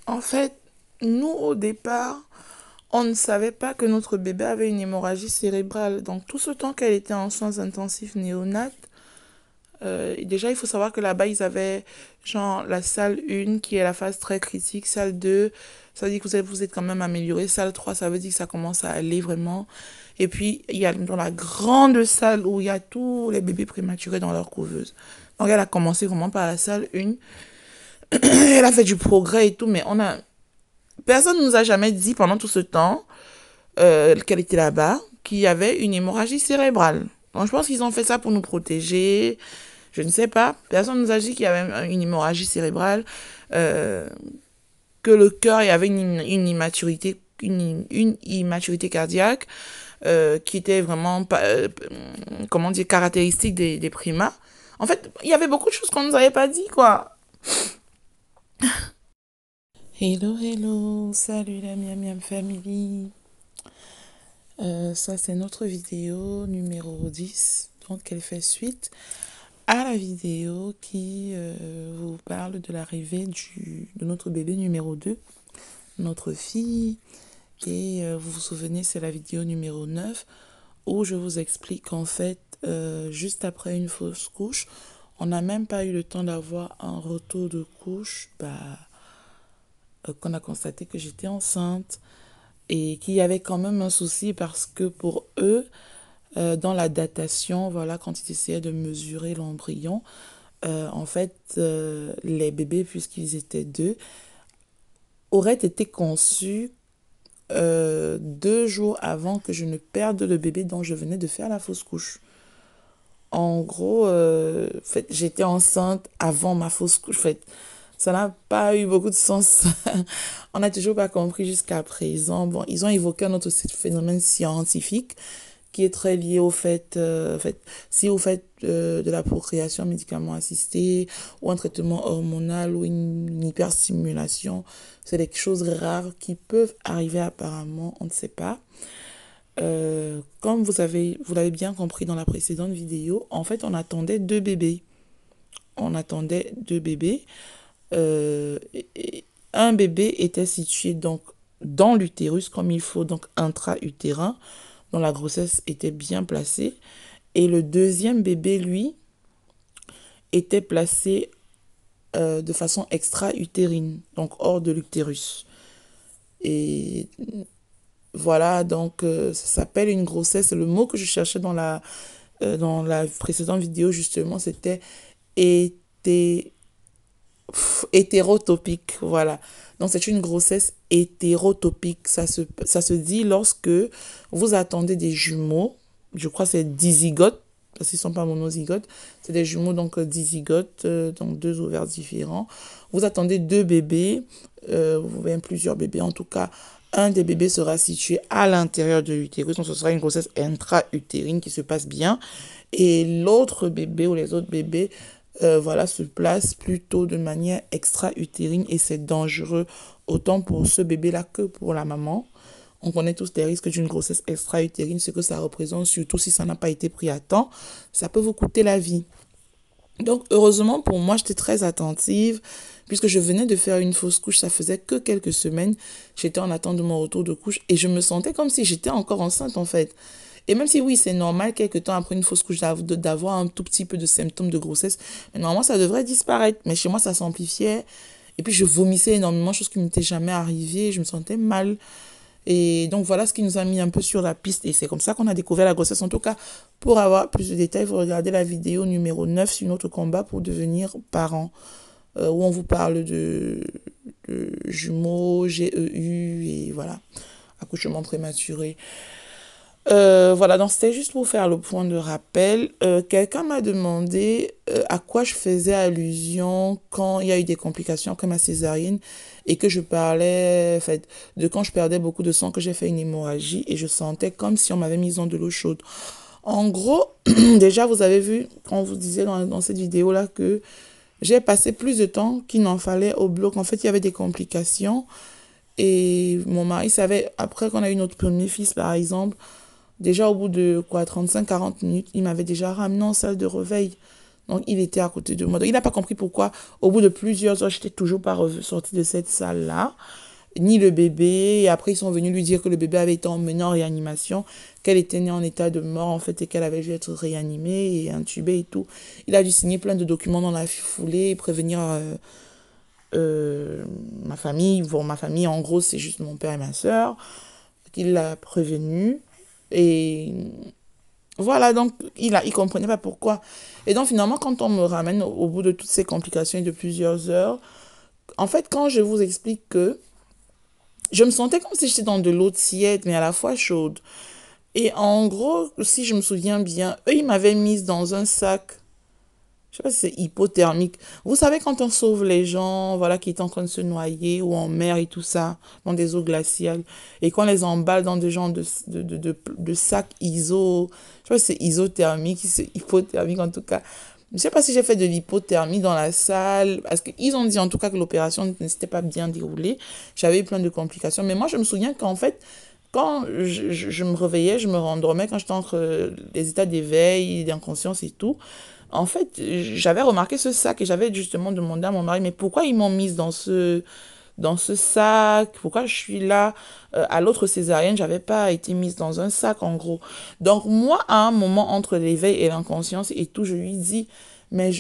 En fait, nous, au départ, on ne savait pas que notre bébé avait une hémorragie cérébrale. Donc, tout ce temps qu'elle était en soins intensifs néonates, déjà, il faut savoir que là-bas, ils avaient genre la salle 1 qui est la phase très critique, salle 2, ça veut dire que vous êtes quand même amélioré, salle 3, ça veut dire que ça commence à aller vraiment. Et puis, il y a dans la grande salle où il y a tous les bébés prématurés dans leur couveuse. Donc, elle a commencé vraiment par la salle 1. Elle a fait du progrès et tout, mais personne ne nous a jamais dit pendant tout ce temps qu'elle était là-bas qu'il y avait une hémorragie cérébrale. Donc, je pense qu'ils ont fait ça pour nous protéger. Je ne sais pas. Personne ne nous a dit qu'il y avait une hémorragie cérébrale, euh, que le cœur, il y avait une immaturité cardiaque qui était vraiment, comment dire, caractéristique des primas. En fait, il y avait beaucoup de choses qu'on ne nous avait pas dit, quoi. Hello, hello, salut la Miam Miam Family. Ça, c'est notre vidéo numéro 10. Donc, elle fait suite à la vidéo qui vous parle de l'arrivée de notre bébé numéro 2, notre fille. Et vous vous souvenez, c'est la vidéo numéro 9 où je vous explique qu'en fait, juste après une fausse couche, on n'a même pas eu le temps d'avoir un retour de couche, qu'on a constaté que j'étais enceinte et qu'il y avait quand même un souci parce que pour eux, dans la datation, voilà, quand ils essayaient de mesurer l'embryon, en fait, les bébés, puisqu'ils étaient deux, auraient été conçus 2 jours avant que je ne perde le bébé dont je venais de faire la fausse couche. En gros, en fait, j'étais enceinte avant ma fausse couche. En fait, ça n'a pas eu beaucoup de sens. On n'a toujours pas compris jusqu'à présent. Bon, ils ont évoqué un autre phénomène scientifique qui est très lié au fait de la procréation médicalement assistée ou un traitement hormonal ou une hyperstimulation. C'est des choses rares qui peuvent arriver apparemment, on ne sait pas. Comme vous l'avez bien compris dans la précédente vidéo, en fait, on attendait deux bébés. On attendait deux bébés. Un bébé était situé donc dans l'utérus comme il faut, donc intra-utérin, dont la grossesse était bien placée. Et le deuxième bébé, lui, était placé de façon extra-utérine, donc hors de l'utérus. Et voilà, donc ça s'appelle une grossesse. Le mot que je cherchais dans la précédente vidéo, justement, c'était hété... hétérotopique. Voilà. Donc c'est une grossesse hétérotopique. Ça se dit lorsque vous attendez des jumeaux. Je crois que c'est dizygotes, parce qu'ils ne sont pas monozygotes. C'est des jumeaux, donc dizygotes, donc deux ovaires différents. Vous attendez deux bébés, vous voyez plusieurs bébés. En tout cas, un des bébés sera situé à l'intérieur de l'utérus. Donc ce sera une grossesse intra-utérine qui se passe bien. Et l'autre bébé ou les autres bébés voilà, se place plutôt de manière extra-utérine et c'est dangereux autant pour ce bébé-là que pour la maman. On connaît tous les risques d'une grossesse extra-utérine, ce que ça représente, surtout si ça n'a pas été pris à temps. Ça peut vous coûter la vie. Donc, heureusement pour moi, j'étais très attentive, puisque je venais de faire une fausse couche, ça faisait que quelques semaines. J'étais en attente de mon retour de couche et je me sentais comme si j'étais encore enceinte en fait. Et même si oui, c'est normal, quelques temps après une fausse couche, d'avoir un tout petit peu de symptômes de grossesse, mais normalement, ça devrait disparaître. Mais chez moi, ça s'amplifiait. Et puis, je vomissais énormément, chose qui ne m'était jamais arrivée. Je me sentais mal. Et donc, voilà ce qui nous a mis un peu sur la piste. Et c'est comme ça qu'on a découvert la grossesse. En tout cas, pour avoir plus de détails, il faut regarder la vidéo numéro 9 sur notre combat pour devenir parent, où on vous parle de jumeaux, GEU, et voilà, accouchement prématuré. Voilà, donc c'était juste pour faire le point de rappel. Quelqu'un m'a demandé à quoi je faisais allusion quand il y a eu des complications comme ma césarienne et que je parlais en fait, de quand je perdais beaucoup de sang, que j'ai fait une hémorragie et je sentais comme si on m'avait mis dans de l'eau chaude. En gros, déjà vous avez vu, quand on vous disait dans cette vidéo-là que j'ai passé plus de temps qu'il n'en fallait au bloc. En fait, il y avait des complications et mon mari savait, après qu'on a eu notre premier fils par exemple, déjà, au bout de quoi, 35-40 minutes, il m'avait déjà ramené en salle de réveil. Donc, il était à côté de moi. Donc, il n'a pas compris pourquoi, au bout de plusieurs heures, je n'étais toujours pas sortie de cette salle-là, ni le bébé. Et après, ils sont venus lui dire que le bébé avait été emmené en réanimation, qu'elle était née en état de mort, en fait, et qu'elle avait dû être réanimée et intubée et tout. Il a dû signer plein de documents dans la foulée et prévenir ma famille. Bon, ma famille, en gros, c'est juste mon père et ma soeur, qu'il l'a prévenu. Et voilà, donc il comprenait pas pourquoi. Et donc finalement, quand on me ramène au bout de toutes ces complications et de plusieurs heures, en fait, quand je vous explique que je me sentais comme si j'étais dans de l'eau tiède, mais à la fois chaude. Et en gros, si je me souviens bien, eux, ils m'avaient mise dans un sac. Je sais pas si c'est hypothermique. Vous savez, quand on sauve les gens, voilà, qui étaient en train de se noyer ou en mer et tout ça, dans des eaux glaciales, et qu'on les emballe dans des genres de sacs iso, je sais pas si c'est isothermique, si c'est hypothermique en tout cas. Je sais pas si j'ai fait de l'hypothermie dans la salle, parce qu'ils ont dit en tout cas que l'opération ne s'était pas bien déroulée. J'avais eu plein de complications. Mais moi, je me souviens qu'en fait, quand je me réveillais, je me rendormais, quand j'étais entre les états d'éveil, d'inconscience et tout, en fait, j'avais remarqué ce sac et j'avais justement demandé à mon mari, mais pourquoi ils m'ont mise dans ce sac? Pourquoi je suis là? À l'autre césarienne, j'avais pas été mise dans un sac, en gros. Donc, moi, à un moment entre l'éveil et l'inconscience et tout, je lui dis, mais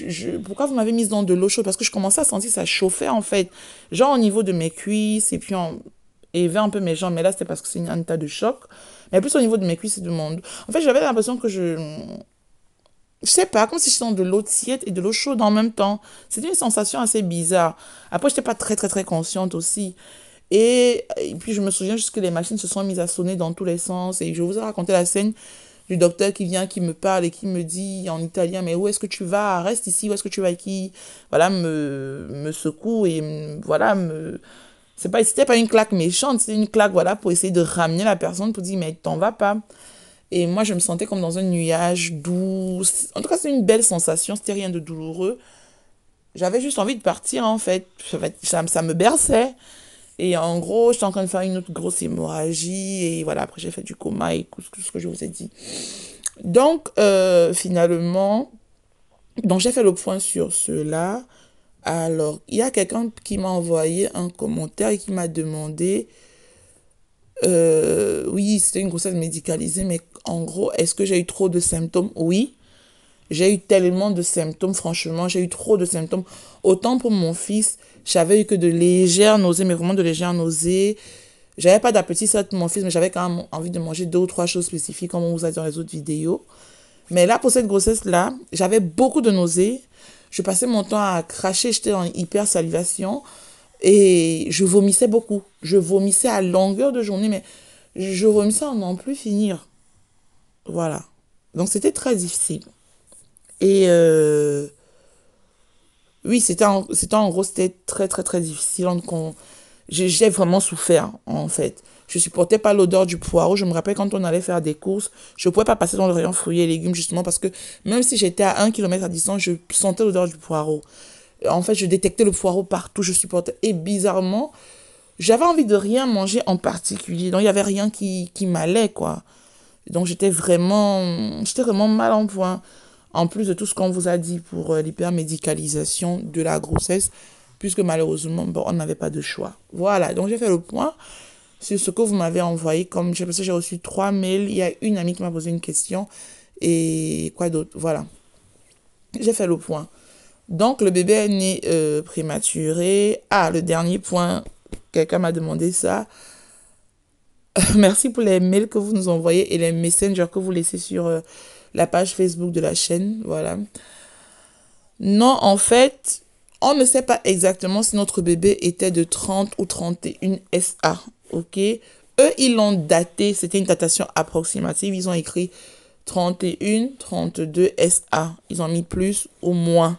pourquoi vous m'avez mise dans de l'eau chaude? Parce que je commençais à sentir ça chauffer, en fait. Genre au niveau de mes cuisses et puis et vers un peu mes jambes. Mais là, c'était parce que c'est un état de choc. Mais plus au niveau de mes cuisses et de mon dos. En fait, j'avais l'impression que je sais pas, comme si j'étais dans de l'eau tiède et de l'eau chaude en même temps. C'était une sensation assez bizarre. Après, j'étais pas très, très, très consciente aussi. Et puis, je me souviens juste que les machines se sont mises à sonner dans tous les sens. Et je vous ai raconté la scène du docteur qui vient, qui me parle et qui me dit en italien, mais où est-ce que tu vas? Reste ici, où est-ce que tu vas? Et qui, voilà, me secoue et voilà, c'était pas une claque méchante, c'était une claque, voilà, pour essayer de ramener la personne, pour dire, mais t'en vas pas. Et moi, je me sentais comme dans un nuage doux. En tout cas, c'est une belle sensation. C'était rien de douloureux. J'avais juste envie de partir, en fait. Ça me berçait. Et en gros, j'étais en train de faire une autre grosse hémorragie. Et voilà, après, j'ai fait du coma et tout ce que je vous ai dit. Donc, finalement, donc j'ai fait le point sur cela. Alors, il y a quelqu'un qui m'a envoyé un commentaire et qui m'a demandé oui, c'était une grossesse médicalisée, mais en gros, est-ce que j'ai eu trop de symptômes? Oui, j'ai eu tellement de symptômes, franchement, j'ai eu trop de symptômes. Autant pour mon fils, j'avais eu que de légères nausées, mais vraiment de légères nausées. J'avais pas d'appétit, certes, pour mon fils, mais j'avais quand même envie de manger deux ou trois choses spécifiques, comme on vous a dit dans les autres vidéos. Mais là, pour cette grossesse-là, j'avais beaucoup de nausées. Je passais mon temps à cracher, j'étais en hyper salivation. Et je vomissais beaucoup. Je vomissais à longueur de journée, mais je vomissais à n'en plus finir. Voilà. Donc c'était très difficile. Et oui, en gros, c'était très très très difficile. Donc j'ai vraiment souffert, en fait. Je supportais pas l'odeur du poireau. Je me rappelle quand on allait faire des courses, je pouvais pas passer dans le rayon fruits et légumes, justement, parce que même si j'étais à 1 kilomètre à distance, je sentais l'odeur du poireau. En fait, je détectais le poireau partout, je supportais. Et bizarrement, j'avais envie de rien manger en particulier. Donc, il n'y avait rien qui m'allait, quoi. Donc, j'étais vraiment mal en point. En plus de tout ce qu'on vous a dit pour l'hypermédicalisation de la grossesse, puisque malheureusement, bon, on n'avait pas de choix. Voilà, donc j'ai fait le point sur ce que vous m'avez envoyé. Comme j'ai reçu 3 mails, il y a une amie qui m'a posé une question. Et quoi d'autre? Voilà, j'ai fait le point. Donc, le bébé est né prématuré. Ah, le dernier point, quelqu'un m'a demandé ça. Merci pour les mails que vous nous envoyez et les messengers que vous laissez sur la page Facebook de la chaîne. Voilà. Non, en fait, on ne sait pas exactement si notre bébé était de 30 ou 31 SA. Ok? Eux, ils l'ont daté. C'était une datation approximative. Ils ont écrit 31, 32 SA. Ils ont mis plus ou moins.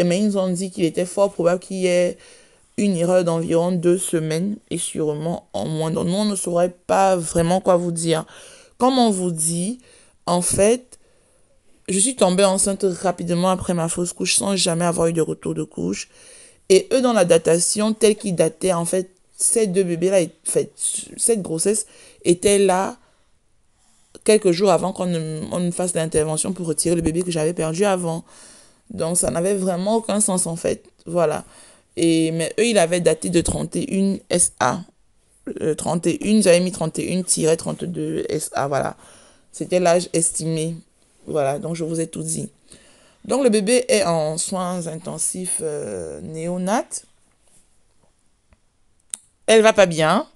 Mais ils ont dit qu'il était fort probable qu'il y ait une erreur d'environ 2 semaines et sûrement en moins. Donc, nous, on ne saurait pas vraiment quoi vous dire. Comme on vous dit, en fait, je suis tombée enceinte rapidement après ma fausse couche sans jamais avoir eu de retour de couche. Et eux, dans la datation, telle qu'ils dataient, en fait, ces deux bébés-là, cette grossesse était là quelques jours avant on ne fasse l'intervention pour retirer le bébé que j'avais perdu avant. Donc, ça n'avait vraiment aucun sens, en fait. Voilà. Mais eux, ils avaient daté de 31 SA. 31, j'avais mis 31-32 SA, voilà. C'était l'âge estimé. Voilà, donc je vous ai tout dit. Donc, le bébé est en soins intensifs néonat. Elle va pas bien.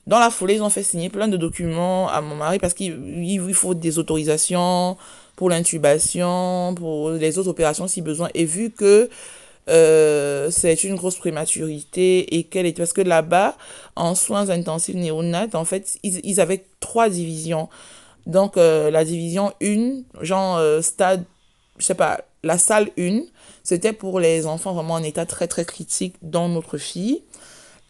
Dans la foulée, ils ont fait signer plein de documents à mon mari parce qu'il faut des autorisations pour l'intubation, pour les autres opérations si besoin. Et vu que c'est une grosse prématurité et qu'elle est... Parce que là-bas, en soins intensifs néonat, en fait, ils avaient 3 divisions. Donc, la division 1, genre stade, je sais pas, la salle 1, c'était pour les enfants vraiment en état très très critique, dont notre fille.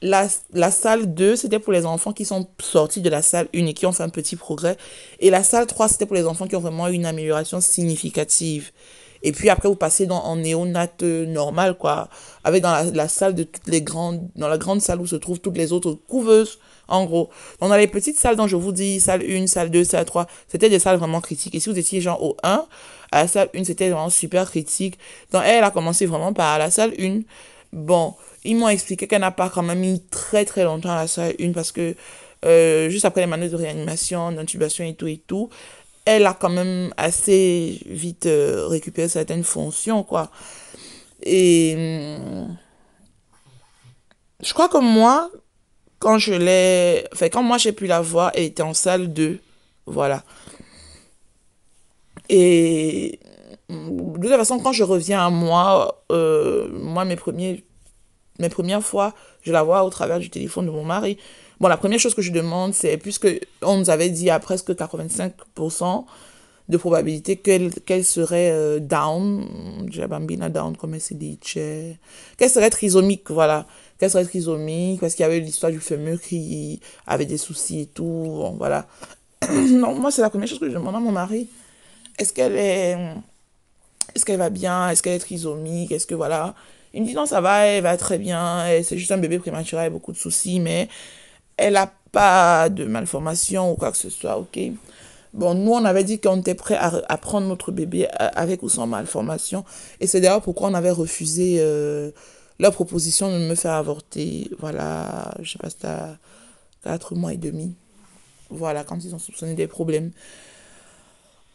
La salle 2, c'était pour les enfants qui sont sortis de la salle 1 et qui ont fait un petit progrès. Et la salle 3, c'était pour les enfants qui ont vraiment eu une amélioration significative. Et puis après, vous passez en néonat normal, quoi. Avec dans la salle de toutes les grandes, dans la grande salle où se trouvent toutes les autres couveuses, en gros. Donc dans les petites salles dont je vous dis, salle 1, salle 2, salle 3, c'était des salles vraiment critiques. Et si vous étiez genre au 1, à la salle 1, c'était vraiment super critique. Donc elle a commencé vraiment par la salle 1. Bon, ils m'ont expliqué qu'elle n'a pas quand même mis très très longtemps à la salle 1 parce que juste après les manœuvres de réanimation, d'intubation et tout, elle a quand même assez vite récupéré certaines fonctions, quoi. Et je crois que moi, quand moi j'ai pu la voir, elle était en salle 2. Voilà. Et de toute façon, quand je reviens à moi, moi, mes premières fois, je la vois au travers du téléphone de mon mari. Bon, la première chose que je demande, c'est, puisque on nous avait dit à presque 85% de probabilité qu'elle serait down, la bambina down, comme elle s'est dit, qu'elle serait trisomique, voilà. Qu'elle serait trisomique, parce qu'il y avait l'histoire du fameux qui avait des soucis et tout, bon, voilà. Non, moi, c'est la première chose que je demande à mon mari. Est-ce qu'elle est est-ce qu'elle va bien? Est-ce qu'elle est trisomique? Est-ce que voilà? Il me dit non, ça va, elle va très bien. C'est juste un bébé prématuré avec beaucoup de soucis, mais elle n'a pas de malformation ou quoi que ce soit, ok? Bon, nous, on avait dit qu'on était prêt à prendre notre bébé avec ou sans malformation. Et c'est d'ailleurs pourquoi on avait refusé leur proposition de me faire avorter. Voilà, je sais pas, c'était à 4 mois et demi. Voilà, quand ils ont soupçonné des problèmes.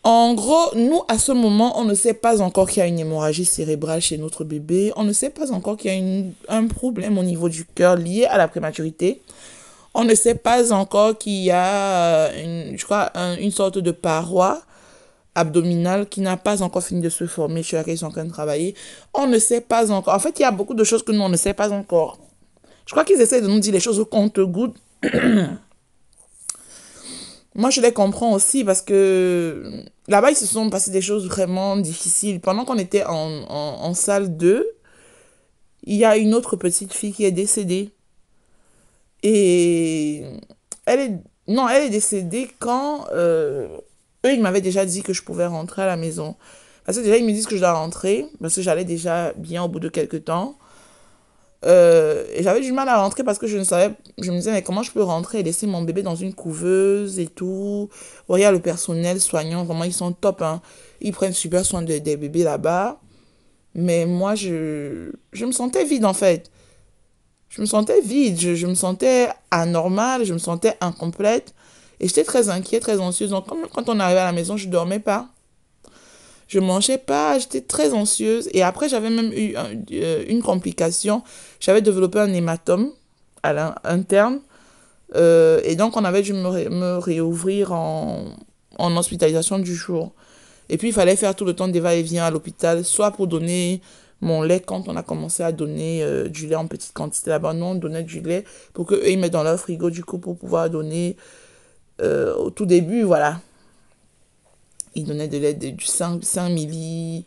En gros, nous, à ce moment, on ne sait pas encore qu'il y a une hémorragie cérébrale chez notre bébé. On ne sait pas encore qu'il y a un problème au niveau du cœur lié à la prématurité. On ne sait pas encore qu'il y a, je crois, une sorte de paroi abdominale qui n'a pas encore fini de se former, sur laquelle ils sont en train de travailler. On ne sait pas encore. En fait, il y a beaucoup de choses que nous, on ne sait pas encore. Je crois qu'ils essaient de nous dire les choses au compte-gouttes. Moi, je les comprends aussi parce que là-bas, ils se sont passés des choses vraiment difficiles. Pendant qu'on était en salle 2, il y a une autre petite fille qui est décédée. Et elle est, non, elle est décédée quand eux, ils m'avaient déjà dit que je pouvais rentrer à la maison. Parce que déjà, ils me disent que je dois rentrer, parce que j'allais déjà bien au bout de quelques temps. Et j'avais du mal à rentrer parce que je ne savais, je me disais, mais comment je peux rentrer et laisser mon bébé dans une couveuse et tout. Regarde le personnel soignant, vraiment, ils sont top, hein. Ils prennent super soin des bébés là-bas. Mais moi, je me sentais vide, en fait. Je me sentais vide, je me sentais anormale, je me sentais incomplète. Et j'étais très inquiète, très anxieuse. Donc, quand on arrivait à la maison, je ne dormais pas. Je mangeais pas, j'étais très anxieuse. Et après, j'avais même eu une complication. J'avais développé un hématome à l'interne. Et donc, on avait dû me réouvrir en hospitalisation du jour. Et puis, il fallait faire tout le temps des va-et-vient à l'hôpital, soit pour donner mon lait quand on a commencé à donner du lait en petite quantité là-bas. Non, on donnait du lait pour qu'eux, ils mettent dans leur frigo, du coup, pour pouvoir donner au tout début, voilà. Ils donnaient de lait du 5 milli,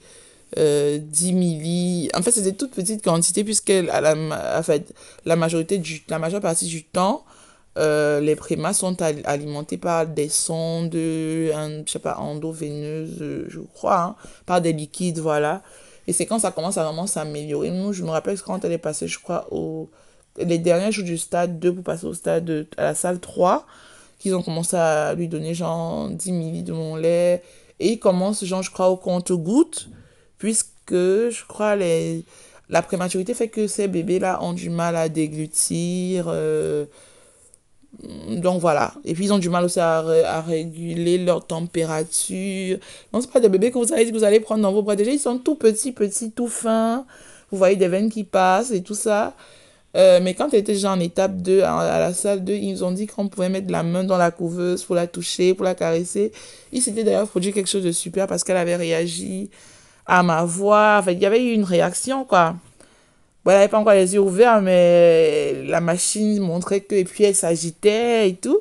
10 milli. En fait, c'était toute petite quantité puisque en fait, la majeure partie du temps, les prémas sont alimentés par des sondes, je sais pas, endoveineuses, je crois, hein, par des liquides, voilà. Et c'est quand ça commence à vraiment s'améliorer. Nous, je me rappelle quand elle est passée, je crois, les derniers jours du stade 2 pour passer à la salle 3 qu'ils ont commencé à lui donner genre 10 milli de mon lait. Et ils commencent, genre, je crois, au compte-gouttes, puisque que, je crois, la prématurité fait que ces bébés-là ont du mal à déglutir. Donc voilà. Et puis ils ont du mal aussi à réguler leur température. Non, c'est pas des bébés que vous allez dire que vous allez prendre dans vos bras. Déjà, ils sont tout petits, petits, tout fins. Vous voyez des veines qui passent et tout ça. Mais quand elle était déjà en étape 2 à la salle 2, ils nous ont dit qu'on pouvait mettre la main dans la couveuse pour la toucher, pour la caresser. Il s'était d'ailleurs produit quelque chose de super parce qu'elle avait réagi à ma voix. Enfin, il y avait eu une réaction, quoi. Bon, elle n'avait pas encore les yeux ouverts, mais la machine montrait que, et puis elle s'agitait et tout.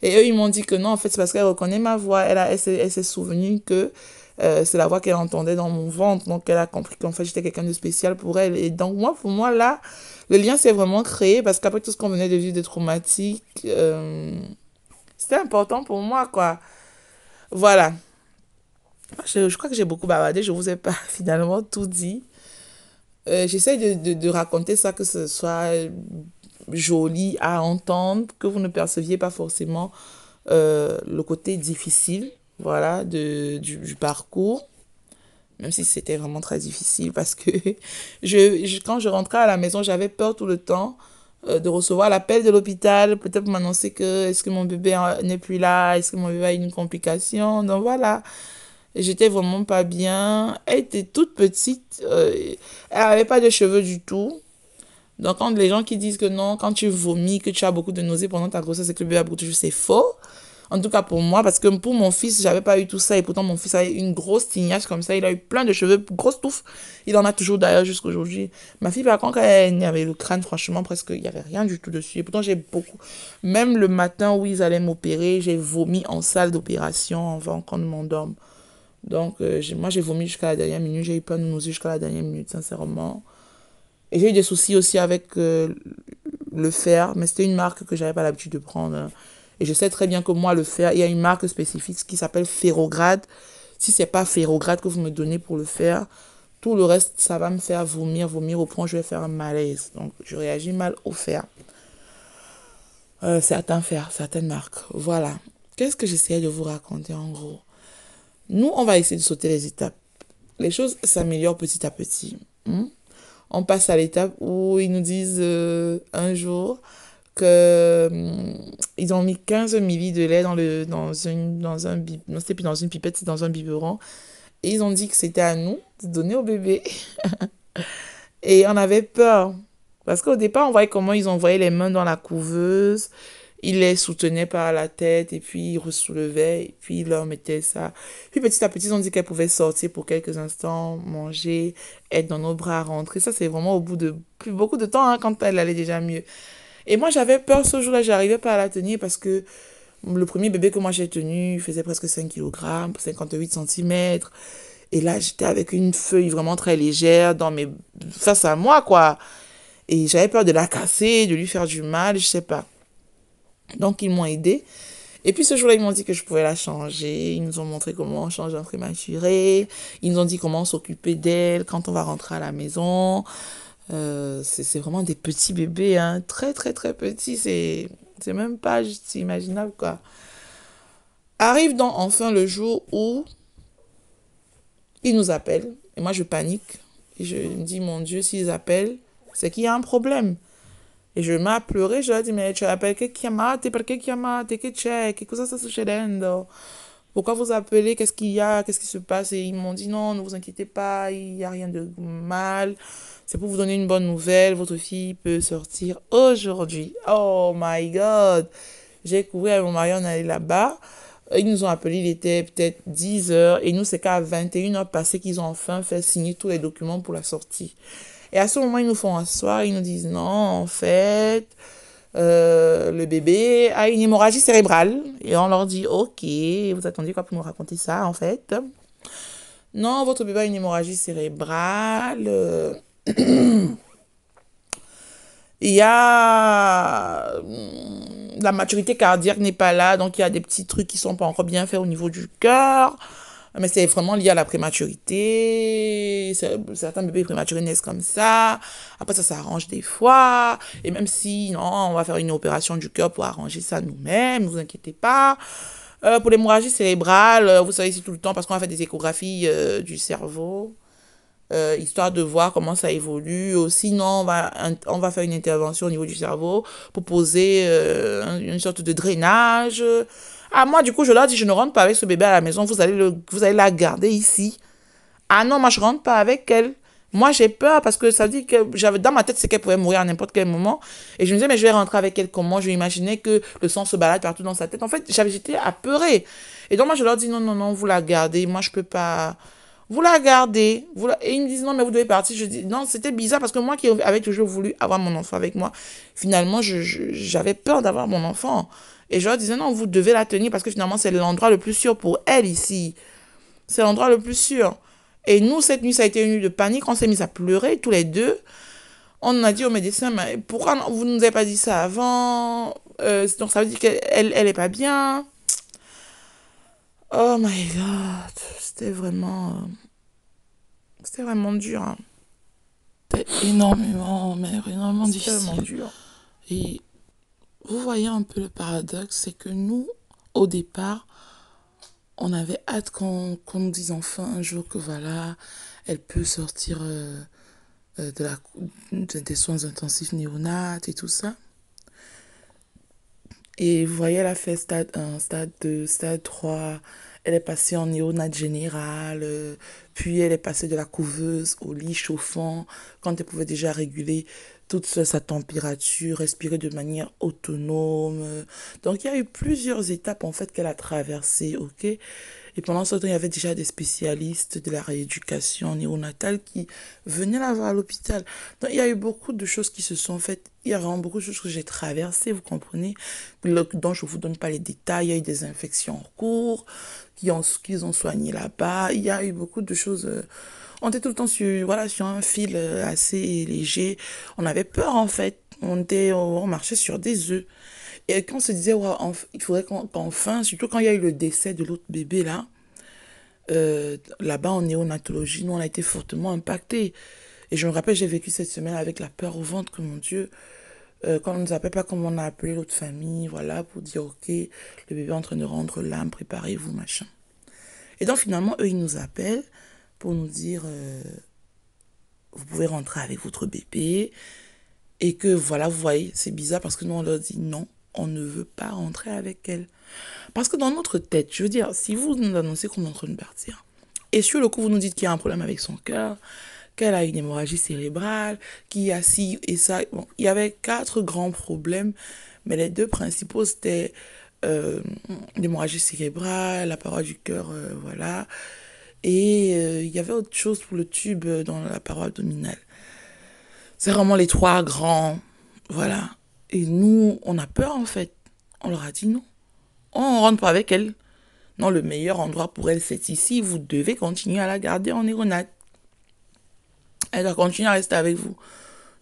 Et eux, ils m'ont dit que non, en fait, c'est parce qu'elle reconnaît ma voix. Elle s'est souvenue que c'est la voix qu'elle entendait dans mon ventre. Donc, elle a compris qu'en fait, j'étais quelqu'un de spécial pour elle. Et donc, moi, pour moi, là, le lien s'est vraiment créé parce qu'après tout ce qu'on venait de vivre de traumatique, c'était important pour moi, quoi. Voilà. Je crois que j'ai beaucoup bavardé. Je vous ai pas finalement tout dit. J'essaie de raconter ça, que ce soit joli à entendre, que vous ne perceviez pas forcément le côté difficile, voilà, du parcours, même si c'était vraiment très difficile parce que quand je rentrais à la maison, j'avais peur tout le temps de recevoir l'appel de l'hôpital, peut-être pour m'annoncer que est-ce que mon bébé n'est plus là, est-ce que mon bébé a une complication, donc voilà. J'étais vraiment pas bien. Elle était toute petite. Elle avait pas de cheveux du tout. Donc, quand les gens qui disent que non, quand tu vomis, que tu as beaucoup de nausées pendant ta grossesse et que le bébé a beaucoup de cheveux, c'est faux. En tout cas pour moi, parce que pour mon fils, j'avais pas eu tout ça. Et pourtant, mon fils avait une grosse tignasse comme ça. Il a eu plein de cheveux, grosse touffe. Il en a toujours d'ailleurs jusqu'à aujourd'hui. Ma fille, par contre, elle avait le crâne, franchement, presque, il y avait rien du tout dessus. Et pourtant, j'ai beaucoup. Même le matin où ils allaient m'opérer, j'ai vomi en salle d'opération avant qu'on ne m'endorme. Donc, moi, j'ai vomi jusqu'à la dernière minute. J'ai eu plein de nausées jusqu'à la dernière minute, sincèrement. Et j'ai eu des soucis aussi avec le fer, mais c'était une marque que j'avais pas l'habitude de prendre. Et je sais très bien que moi, le fer, il y a une marque spécifique qui s'appelle Ferrograde. Si c'est pas Ferrograde que vous me donnez pour le fer, tout le reste, ça va me faire vomir, vomir au point où je vais faire un malaise. Donc, je réagis mal au fer. Certains fers, certaines marques. Voilà. Qu'est-ce que j'essayais de vous raconter en gros? Nous, on va essayer de sauter les étapes. Les choses s'améliorent petit à petit. On passe à l'étape où ils nous disent un jour que ils ont mis 15 millilitres de lait non, c'était plus dans une pipette, c'est dans un biberon. Et ils ont dit que c'était à nous de donner au bébé. Et on avait peur. Parce qu'au départ, on voyait comment ils envoyaient les mains dans la couveuse. Ils les soutenaient par la tête et puis ils ressoulevaient et puis ils leur mettaient ça. Puis petit à petit, ils ont dit qu'elle pouvait sortir pour quelques instants, manger, être dans nos bras, rentrer. Ça, c'est vraiment au bout de plus beaucoup de temps, hein, quand elle allait déjà mieux. Et moi, j'avais peur ce jour-là, j'arrivais pas à la tenir parce que le premier bébé que moi j'ai tenu faisait presque 5 kg, 58 cm. Et là, j'étais avec une feuille vraiment très légère face à moi, quoi. Et j'avais peur de la casser, de lui faire du mal, je sais pas. Donc, ils m'ont aidé. Et puis, ce jour-là, ils m'ont dit que je pouvais la changer. Ils nous ont montré comment on change un prématuré. Ils nous ont dit comment s'occuper d'elle quand on va rentrer à la maison. C'est vraiment des petits bébés, hein. Très, très, très petits. C'est même pas juste imaginable, quoi. Arrive donc enfin le jour où ils nous appellent. Et moi, je panique. Et je me dis, mon Dieu, s'ils appellent, c'est qu'il y a un problème. E je mets à pleurer, je leur dis, mais tu appelles che chiamate, perché chiamate, che c'è, che cosa sta succedendo? Pourquoi vous appelez, qu'est-ce qu'il y a, qu'est-ce qui se passe? Et ils m'ont dit, non, ne vous inquiétez pas, il n'y a rien de mal. C'est pour vous donner une bonne nouvelle, votre fille peut sortir aujourd'hui. Oh my God! J'ai couru avec mon mari, on allait là-bas. Ils nous ont appelés, il était peut-être 10 heures. Et nous, c'est qu'à 21 heures passées qu'ils ont enfin fait signer tous les documents pour la sortie. Et à ce moment, ils nous font asseoir, ils nous disent non, en fait, le bébé a une hémorragie cérébrale. Et on leur dit, ok, vous attendiez quoi pour nous raconter ça, en fait? Non, votre bébé a une hémorragie cérébrale. Il y a la maturité cardiaque n'est pas là, donc il y a des petits trucs qui sont pas encore bien faits au niveau du cœur. Mais c'est vraiment lié à la prématurité. Certains bébés prématurés naissent comme ça. Après, ça s'arrange des fois. Et même si, non, on va faire une opération du cœur pour arranger ça nous-mêmes, ne vous inquiétez pas. Pour l'hémorragie cérébrale, vous savez ici tout le temps, parce qu'on a fait des échographies du cerveau. histoire de voir comment ça évolue. Sinon, on va faire une intervention au niveau du cerveau pour poser une sorte de drainage. Ah, moi, du coup, je leur dis, je ne rentre pas avec ce bébé à la maison, vous allez la garder ici. Ah non, moi, je rentre pas avec elle. Moi, j'ai peur parce que ça dit que j'avais dans ma tête, c'est qu'elle pouvait mourir à n'importe quel moment. Et je me disais, mais je vais rentrer avec elle comment? Je imaginais que le sang se balade partout dans sa tête. En fait, j'étais apeurée. Et donc, moi, je leur dis, non, non, non, vous la gardez. Moi, je peux pas. Vous la gardez. Et ils me disent, non, mais vous devez partir. Je dis, non, c'était bizarre parce que moi qui avais toujours voulu avoir mon enfant avec moi, finalement, j'avais peur d'avoir mon enfant. Et je leur disais, non, vous devez la tenir parce que finalement, c'est l'endroit le plus sûr pour elle ici. C'est l'endroit le plus sûr. Et nous, cette nuit, ça a été une nuit de panique. On s'est mis à pleurer tous les deux. On a dit au médecin, mais pourquoi vous ne nous avez pas dit ça avant? Donc ça veut dire qu'elle est pas bien. Oh my God. C'était vraiment dur. Hein. C'était énormément, mais énormément C'était vraiment difficile. dur. Et vous voyez un peu le paradoxe, c'est que nous, au départ, on avait hâte qu'on nous dise enfin un jour que voilà, elle peut sortir de des soins intensifs néonates et tout ça. Et vous voyez, elle a fait stade 1, stade 2, stade 3. Elle est passée en néonat général, puis elle est passée de la couveuse au lit chauffant, quand elle pouvait déjà réguler toute seule sa température, respirer de manière autonome. Donc il y a eu plusieurs étapes en fait qu'elle a traversées, ok? Et pendant ce temps, il y avait déjà des spécialistes de la rééducation néonatale qui venaient la voir à l'hôpital. Donc il y a eu beaucoup de choses qui se sont faites. Il y a vraiment beaucoup de choses que j'ai traversées, vous comprenez, dont je ne vous donne pas les détails. Il y a eu des infections en cours qu'ils ont soignées là-bas. Il y a eu beaucoup de choses. On était tout le temps voilà, sur un fil assez léger. On avait peur, en fait. On marchait sur des œufs. Et quand on se disait, ouais, il faudrait qu'enfin, surtout quand il y a eu le décès de l'autre bébé là, là-bas en néonatologie, nous on a été fortement impactés. Et je me rappelle, j'ai vécu cette semaine avec la peur au ventre que mon Dieu, quand on ne nous appelle pas comme on a appelé l'autre famille, voilà, pour dire, ok, le bébé est en train de rendre l'âme, préparez-vous, machin. Et donc finalement, eux, ils nous appellent pour nous dire, vous pouvez rentrer avec votre bébé. Et que voilà, vous voyez, c'est bizarre parce que nous, on leur dit non, on ne veut pas rentrer avec elle. Parce que dans notre tête, je veux dire, si vous nous annoncez qu'on est en train de partir, et sur le coup, vous nous dites qu'il y a un problème avec son cœur, qu'elle a une hémorragie cérébrale, qu'il y a ci et ça. Bon, il y avait 4 grands problèmes, mais les 2 principaux, c'était l'hémorragie cérébrale, la paroi du cœur, voilà. Et il y avait autre chose pour le tube dans la paroi abdominale. C'est vraiment les 3 grands, voilà. Et nous, on a peur en fait. On leur a dit non. On rentre pas avec elle. Non, le meilleur endroit pour elle, c'est ici. Vous devez continuer à la garder en néonate. Elle doit continuer à rester avec vous.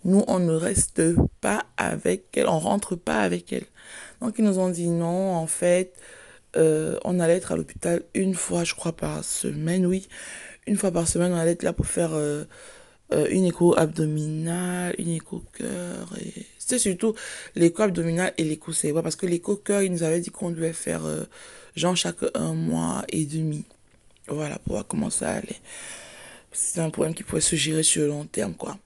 Nous, on ne reste pas avec elle. On rentre pas avec elle. Donc, ils nous ont dit non, en fait. On allait être à l'hôpital une fois, je crois, par semaine, oui. Une fois par semaine, on allait être là pour faire une écho abdominale, une écho cœur. Et c'était surtout l'écho abdominale et l'écho cérébral. Parce que l'écho cœur, il nous avait dit qu'on devait faire genre chaque 1 mois et demi. Voilà, pour voir comment ça allait. C'est un problème qui pouvait se gérer sur le long terme, quoi.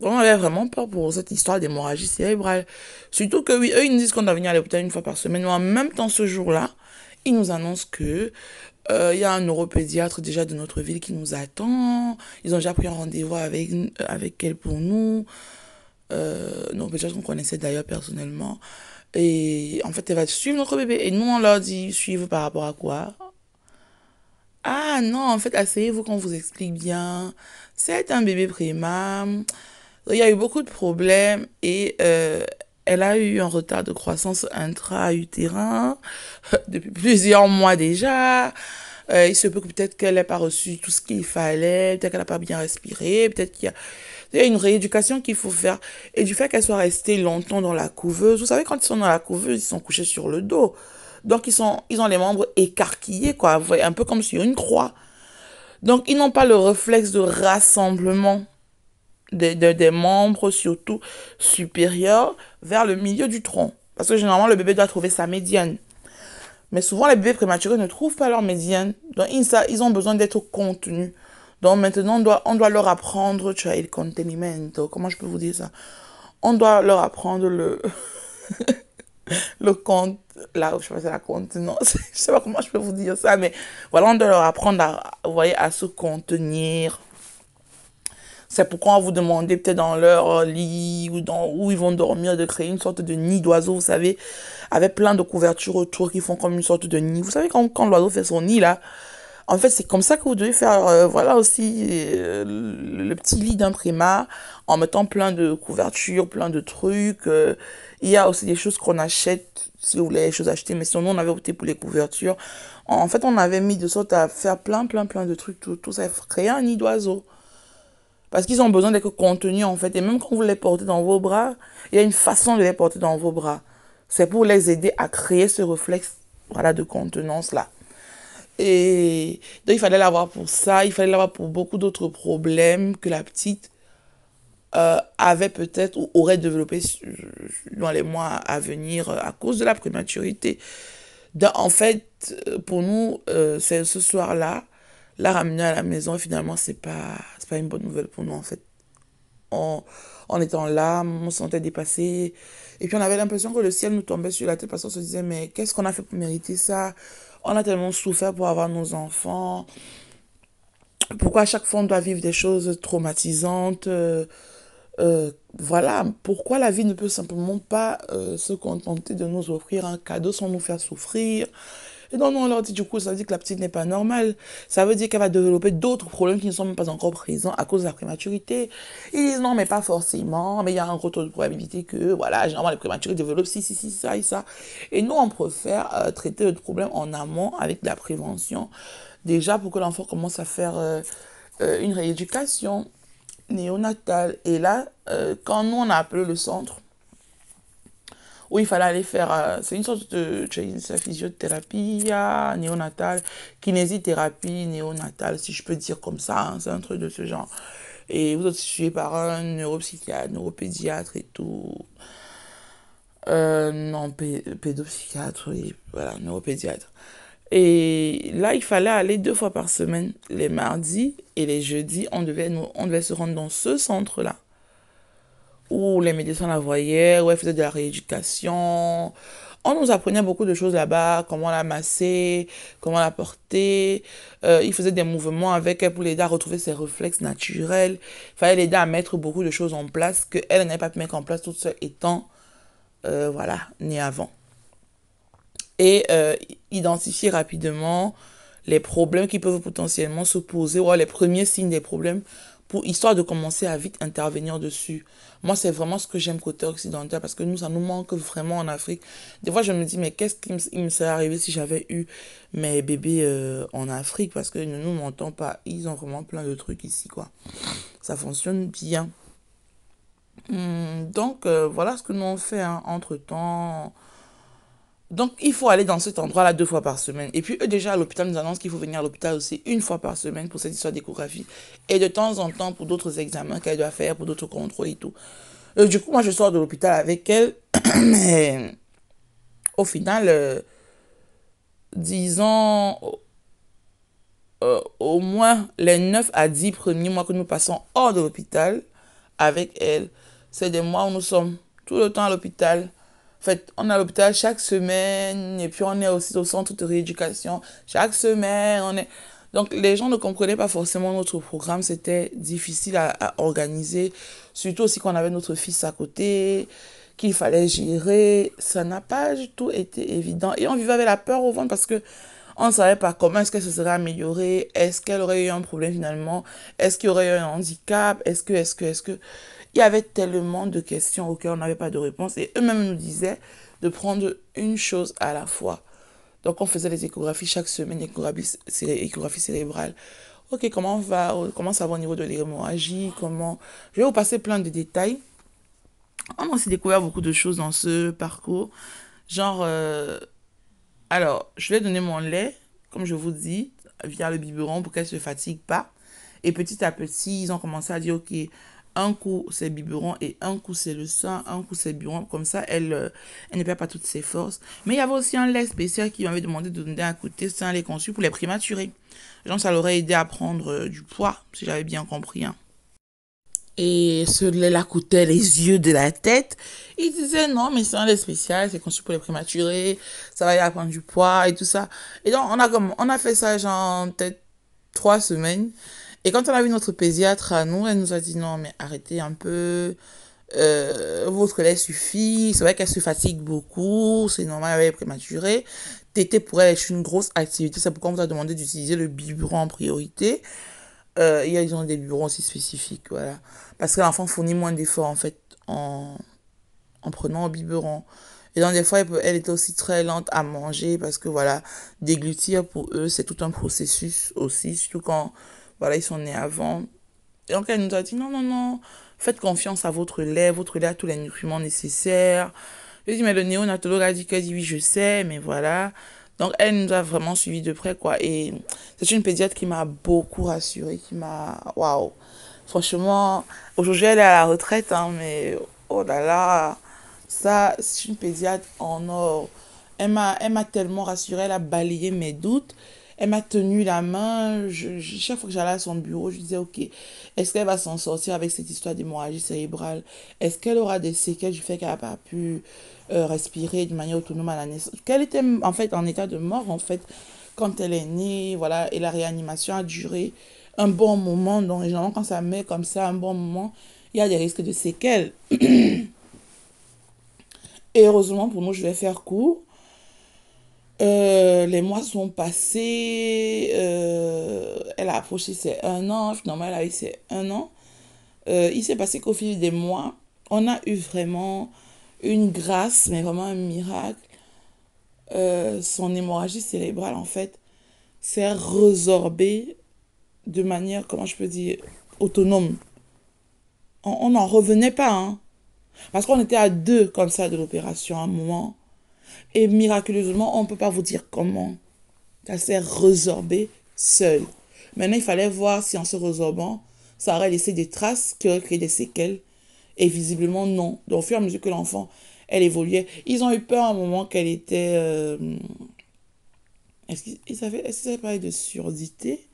Donc, on avait vraiment peur pour cette histoire d'hémorragie cérébrale. Surtout que oui, eux, ils nous disent qu'on doit venir à l'hôpital une fois par semaine. Mais en même temps, ce jour-là, ils nous annoncent que il y a un neuropédiatre déjà de notre ville qui nous attend. Ils ont déjà pris un rendez-vous avec elle pour nous. Neuropédiatre qu'on connaissait d'ailleurs personnellement. Et en fait, elle va suivre notre bébé. Et nous, on leur dit, suivre par rapport à quoi? Ah non, en fait, asseyez-vous qu'on vous explique bien. C'est un bébé prémam. Il y a eu beaucoup de problèmes et elle a eu un retard de croissance intra-utérin depuis plusieurs mois déjà. Il se peut que peut-être qu'elle n'ait pas reçu tout ce qu'il fallait, peut-être qu'elle n'a pas bien respiré, peut-être il y a une rééducation qu'il faut faire. Et du fait qu'elle soit restée longtemps dans la couveuse, vous savez, quand ils sont dans la couveuse, ils sont couchés sur le dos. Donc, ils ont les membres écarquillés, quoi, vous voyez, un peu comme sur une croix. Donc, ils n'ont pas le réflexe de rassemblement des membres, surtout supérieurs, vers le milieu du tronc. Parce que généralement, le bébé doit trouver sa médiane. Mais souvent, les bébés prématurés ne trouvent pas leur médiane. Donc, ils ont besoin d'être contenus Donc maintenant, on doit leur apprendre, tu as le contenimento. Comment je peux vous dire ça? On doit leur apprendre le compte, là, je sais pas, c'est la contenance. Je sais pas comment je peux vous dire ça, mais voilà, on doit leur apprendre vous voyez, à se contenir. C'est pourquoi on vous demandait peut-être dans leur lit ou dans où ils vont dormir de créer une sorte de nid d'oiseau, vous savez, avec plein de couvertures autour qui font comme une sorte de nid. Vous savez, quand l'oiseau fait son nid, là, en fait, c'est comme ça que vous devez faire, voilà aussi, le petit lit d'un primat en mettant plein de couvertures, plein de trucs. Il y a aussi des choses qu'on achète, si vous voulez les choses achetées, mais sinon, nous, on avait opté pour les couvertures. En fait, on avait mis de sorte à faire plein, plein, plein de trucs, tout ça, créer un nid d'oiseau. Parce qu'ils ont besoin d'être contenus, en fait. Et même quand vous les portez dans vos bras, il y a une façon de les porter dans vos bras. C'est pour les aider à créer ce réflexe, voilà, de contenance-là. Et donc, il fallait l'avoir pour ça. Il fallait l'avoir pour beaucoup d'autres problèmes que la petite avait peut-être ou aurait développé dans les mois à venir à cause de la prématurité. Donc, en fait, pour nous, c'est ce soir-là, la ramener à la maison, finalement, c'est pas une bonne nouvelle pour nous, en fait. On, on était en larmes, on se sentait dépassé. Et puis on avait l'impression que le ciel nous tombait sur la tête parce qu'on se disait, mais qu'est-ce qu'on a fait pour mériter ça? On a tellement souffert pour avoir nos enfants. Pourquoi à chaque fois on doit vivre des choses traumatisantes? Voilà, pourquoi la vie ne peut simplement pas se contenter de nous offrir un cadeau sans nous faire souffrir? Et donc, nous, on leur dit, du coup, ça veut dire que la petite n'est pas normale. Ça veut dire qu'elle va développer d'autres problèmes qui ne sont même pas encore présents à cause de la prématurité. Ils disent, non, mais pas forcément, mais il y a un gros taux de probabilité que, voilà, généralement, les prématurés développent ci, ça et ça. Et nous, on préfère traiter le problème en amont avec de la prévention, déjà pour que l'enfant commence à faire une rééducation néonatale. Et là, quand nous, on a appelé le centre, où il fallait aller faire, c'est une sorte de physiothérapie néonatale, kinésithérapie néonatale, si je peux dire comme ça, hein, c'est un truc de ce genre. Et vous êtes suivi par un neuropsychiatre, neuropédiatre et tout. Non, pédopsychiatre, oui, voilà, neuropédiatre. Et là, il fallait aller 2 fois par semaine, les mardis et les jeudis, on devait se rendre dans ce centre-là où les médecins la voyaient, où elle faisait de la rééducation. On nous apprenait beaucoup de choses là-bas, comment la masser, comment la porter. Il faisait des mouvements avec elle pour l'aider à retrouver ses réflexes naturels. Il fallait l'aider à mettre beaucoup de choses en place qu'elle n'avait pas pu mettre en place toute seule étant, voilà, née avant. Et identifier rapidement les problèmes qui peuvent potentiellement se poser, ou les premiers signes des problèmes, histoire de commencer à vite intervenir dessus. Moi, c'est vraiment ce que j'aime côté occidental, parce que nous, ça nous manque vraiment en Afrique. Des fois, je me dis, mais qu'est-ce qui me serait arrivé si j'avais eu mes bébés en Afrique, parce qu'ils ne nous mentent pas. Ils ont vraiment plein de trucs ici, quoi. Ça fonctionne bien. Donc, voilà ce que nous on fait, hein, entre-temps. Donc, il faut aller dans cet endroit-là 2 fois par semaine. Et puis, eux, déjà, à l'hôpital, nous annoncent qu'il faut venir à l'hôpital aussi 1 fois par semaine pour cette histoire d'échographie. Et de temps en temps, pour d'autres examens qu'elle doit faire, pour d'autres contrôles et tout. Du coup, moi, je sors de l'hôpital avec elle. Mais au final, disons, au moins les 9 à 10 premiers mois que nous passons hors de l'hôpital avec elle, c'est des mois où nous sommes tout le temps à l'hôpital. En fait, on est à l'hôpital chaque semaine et puis on est aussi au centre de rééducation chaque semaine. Donc, les gens ne comprenaient pas forcément notre programme. C'était difficile à organiser. Surtout aussi qu'on avait notre fils à côté, qu'il fallait gérer. Ça n'a pas du tout été évident. Et on vivait avec la peur au ventre parce que on ne savait pas comment est-ce qu'elle se serait améliorée. Est-ce qu'elle aurait eu un problème finalement? Est-ce qu'il y aurait eu un handicap? Est-ce que... Il y avait tellement de questions auxquelles on n'avait pas de réponse. Et eux-mêmes nous disaient de prendre une chose à la fois. Donc, on faisait les échographies chaque semaine, échographie cérébrale. Ok, comment ça va au niveau de l'hémorragie, comment... Je vais vous passer plein de détails. On a aussi découvert beaucoup de choses dans ce parcours. Genre, alors, je vais donner mon lait, comme je vous dis, via le biberon pour qu'elle ne se fatigue pas. Et petit à petit, ils ont commencé à dire, ok, un coup c'est biberon et un coup c'est le sein, un coup c'est biberon. Comme ça, elle ne perd pas toutes ses forces. Mais il y avait aussi un lait spécial qui m'avait demandé de donner à côté. C'est un lait conçu pour les prématurés. Genre, ça l'aurait aidé à prendre du poids, si j'avais bien compris. Hein. Et ce lait-là coûtait les yeux de la tête. Il disait non, mais c'est un lait spécial, c'est conçu pour les prématurés, ça va y prendre du poids et tout ça. Et donc, on a fait ça, genre, peut-être 3 semaines. Et quand on a vu notre pédiatre à nous, elle nous a dit non, mais arrêtez un peu, votre lait suffit. C'est vrai qu'elle se fatigue beaucoup, c'est normal avec les prématurés. Tété pour elle est une grosse activité, c'est pourquoi on vous a demandé d'utiliser le biberon en priorité. Ils ont des biberons aussi spécifiques, voilà. Parce que l'enfant fournit moins d'efforts, en fait, en prenant au biberon. Et donc, des fois, elle était aussi très lente à manger parce que, voilà, déglutir pour eux, c'est tout un processus aussi, surtout quand, voilà, ils sont nés avant. Et donc, elle nous a dit, non, non, non, faites confiance à votre lait a tous les nutriments nécessaires. Je dis, mais le néonatologue a dit qu'elle dit, oui, je sais, mais voilà. Donc, elle nous a vraiment suivi de près, quoi. Et c'est une pédiatre qui m'a beaucoup rassurée, qui m'a... Waouh! Franchement, aujourd'hui, elle est à la retraite, hein, mais oh là là, ça, c'est une pédiatre en or. Elle m'a tellement rassurée, elle a balayé mes doutes. Elle m'a tenu la main. Chaque fois que j'allais à son bureau, je disais, OK, est-ce qu'elle va s'en sortir avec cette histoire d'hémorragie cérébrale? Est-ce qu'elle aura des séquelles du fait qu'elle n'a pas pu respirer de manière autonome à la naissance? Qu'elle était en fait en état de mort, en fait, quand elle est née, voilà, et la réanimation a duré un bon moment. Donc, généralement, quand ça met comme ça un bon moment, il y a des risques de séquelles. Et heureusement pour nous, je vais faire court. Les mois sont passés, elle a approché ses 1 an, finalement elle a eu ses 1 an. Il s'est passé qu'au fil des mois, on a eu vraiment une grâce, mais vraiment un miracle. Son hémorragie cérébrale, en fait, s'est résorbée de manière, comment je peux dire, autonome. On n'en revenait pas, hein. Parce qu'on était à 2 comme ça de l'opération à un moment. Et miraculeusement, on ne peut pas vous dire comment. Ça s'est résorbé seul. Maintenant, il fallait voir si en se résorbant, ça aurait laissé des traces qui auraient créé des séquelles. Et visiblement, non. Donc, au fur et à mesure que l'enfant, elle évoluait, ils ont eu peur à un moment qu'elle était... est-ce qu'ils avaient parlé de surdité?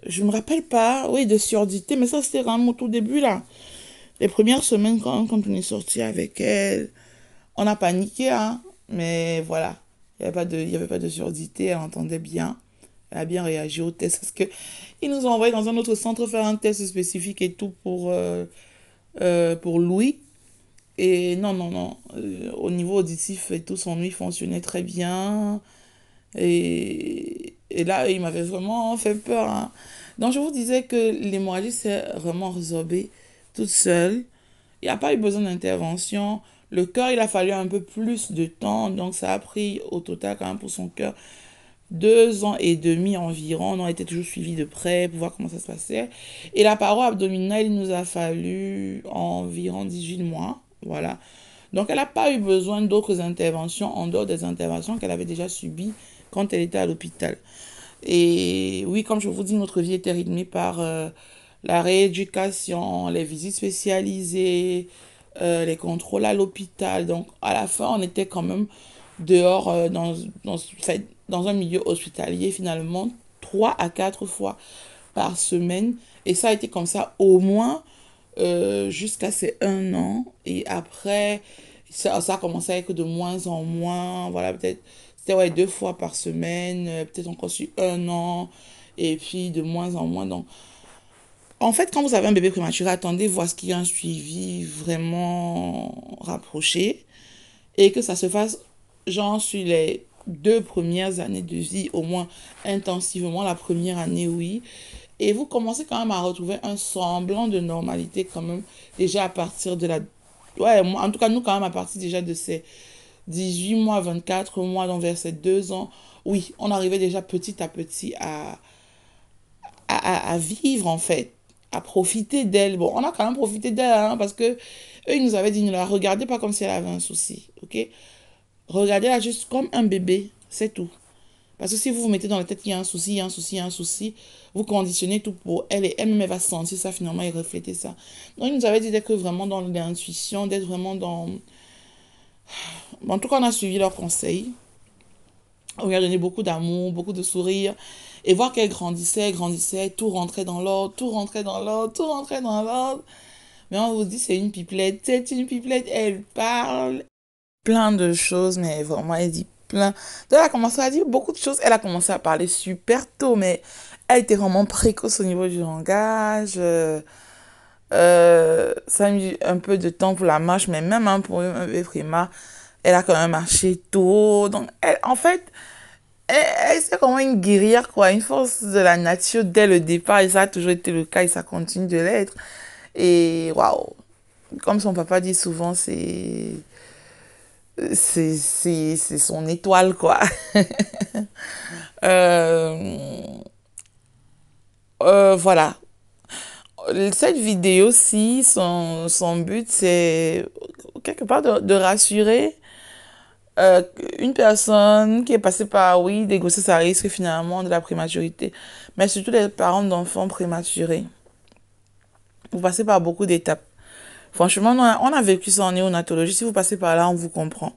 Je me rappelle pas. Oui, de surdité, mais ça, c'était vraiment au tout début, là. Les premières semaines, quand on est sorti avec elle, on a paniqué, hein. Mais voilà. Il y avait pas de surdité, elle entendait bien. Elle a bien réagi au test parce que ils nous ont envoyé dans un autre centre faire un test spécifique et tout pour Louis. Et non, non, non. Au niveau auditif et tout, son ouïe fonctionnait très bien. Et là, il m'avait vraiment fait peur. Hein. Donc, je vous disais que l'hémorragie s'est vraiment résorbée toute seule. Il n'y a pas eu besoin d'intervention. Le cœur, il a fallu un peu plus de temps. Donc, ça a pris au total, quand même, pour son cœur, 2 ans et demi environ. On a été toujours suivis de près pour voir comment ça se passait. Et la paroi abdominale, il nous a fallu environ 18 mois. Voilà. Donc, elle n'a pas eu besoin d'autres interventions en dehors des interventions qu'elle avait déjà subies quand elle était à l'hôpital. Et oui, comme je vous dis, notre vie était rythmée par la rééducation, les visites spécialisées, les contrôles à l'hôpital. Donc, à la fin, on était quand même dehors dans un milieu hospitalier, finalement, 3 à 4 fois par semaine. Et ça a été comme ça au moins jusqu'à ces 1 an. Et après, ça a commencé à être de moins en moins. Voilà, peut-être, c'était ouais, 2 fois par semaine, peut-être encore sur 1 an. Et puis de moins en moins. Donc, en fait, quand vous avez un bébé prématuré, attendez voir ce qu'il y a un suivi vraiment rapproché et que ça se fasse, genre, sur les 2 premières années de vie, au moins intensivement. La première année, oui. Et vous commencez quand même à retrouver un semblant de normalité, quand même, déjà à partir de la. Ouais, moi, en tout cas, nous, quand même, à partir déjà de ces 18 mois, 24 mois, donc vers ces 2 ans, oui, on arrivait déjà petit à petit à vivre, en fait, à profiter d'elle. Bon, on a quand même profité d'elle, hein, parce que eux, ils nous avaient dit, ne la regardez pas comme si elle avait un souci, ok? Regardez-la juste comme un bébé, c'est tout. Parce que si vous vous mettez dans la tête qu'il y a un souci, il y a un souci, il y a un souci, vous conditionnez tout pour elle et elle-même elle va sentir ça finalement et refléter ça. Donc il nous avait dit d'être vraiment dans l'intuition, d'être vraiment dans... En tout cas, on a suivi leurs conseils. On lui a donné beaucoup d'amour, beaucoup de sourires. Et voir qu'elle grandissait, grandissait, tout rentrait dans l'ordre, tout rentrait dans l'ordre, tout rentrait dans l'ordre. Mais on vous dit, c'est une pipelette, elle parle plein de choses, mais vraiment, elle dit plein. Donc, elle a commencé à dire beaucoup de choses. Elle a commencé à parler super tôt, mais elle était vraiment précoce au niveau du langage. Ça a mis un peu de temps pour la marche, mais même hein, pour un bébé primaire, elle a quand même marché tôt. Donc, elle, en fait, c'est comme une guerrière, quoi, une force de la nature dès le départ, et ça a toujours été le cas, et ça continue de l'être. Et waouh, comme son papa dit souvent, c'est son étoile, quoi. Euh, voilà. Cette vidéo-ci, son but, c'est quelque part de rassurer euh, une personne qui est passée par, oui, des grossesses à risque finalement, de la prématurité, mais surtout les parents d'enfants prématurés. Vous passez par beaucoup d'étapes. Franchement, on a vécu ça en néonatologie. Si vous passez par là, on vous comprend.